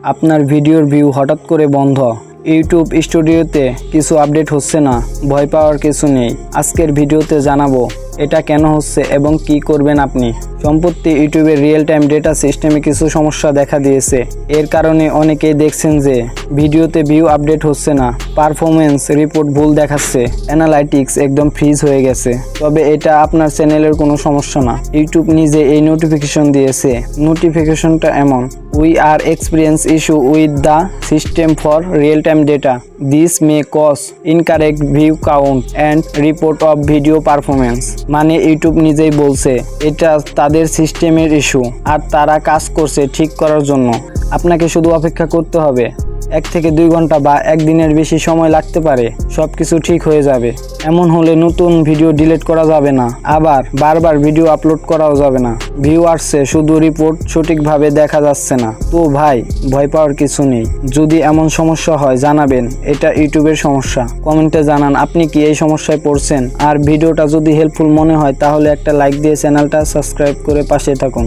আপনার ভিডিওর ভিউ হঠাৎ করে বন্ধ, ইউটিউব স্টুডিওতে কিছু আপডেট হচ্ছে না, ভয় পাওয়ার কিছু নেই। আজকের ভিডিওতে জানাবো এটা কেন হচ্ছে এবং কি করবেন আপনি। সম্প্রতি ইউটিউবের রিয়েল টাইম ডেটা সিস্টেমে কিছু সমস্যা দেখা দিয়েছে। এর কারণে অনেকেই দেখছেন যে ভিডিওতে ভিউ আপডেট হচ্ছে না, পারফরমেন্স রিপোর্ট ভুল দেখাচ্ছে, অ্যানালাইটিক্স একদম ফ্রিজ হয়ে গেছে। তবে এটা আপনার চ্যানেলের কোনো সমস্যা না, ইউটিউব নিজে এই নোটিফিকেশন দিয়েছে। নোটিফিকেশনটা এমন: we are experience issue with the system for real time data, this may cause incorrect view count and report of video performance. মানে ইউটিউব নিজেই বলছে এটা তাদের সিস্টেমের ইস্যু আর তারা কাজ করছে ঠিক করার জন্য। আপনাকে শুধু অপেক্ষা করতে হবে, 1 থেকে 2 ঘন্টা বা একদিনের বেশি সময় লাগতে পারে, সবকিছু ঠিক হয়ে যাবে। এমন হলে নতুন ভিডিও ডিলিট করা যাবে না, আবার বারবার ভিডিও আপলোড করাও যাবে না। ভিউ আসছে, শুধু রিপোর্ট সঠিকভাবে দেখা যাচ্ছে না। তো ভাই, ভয় পাওয়ার কিছু নেই। যদি এমন সমস্যা হয় জানাবেন, এটা ইউটিউবের সমস্যা। কমেন্টে জানান আপনি কি এই সমস্যায় পড়ছেন। আর ভিডিওটা যদি হেল্পফুল মনে হয় তাহলে একটা লাইক দিয়ে চ্যানেলটা সাবস্ক্রাইব করে পাশে থাকুন।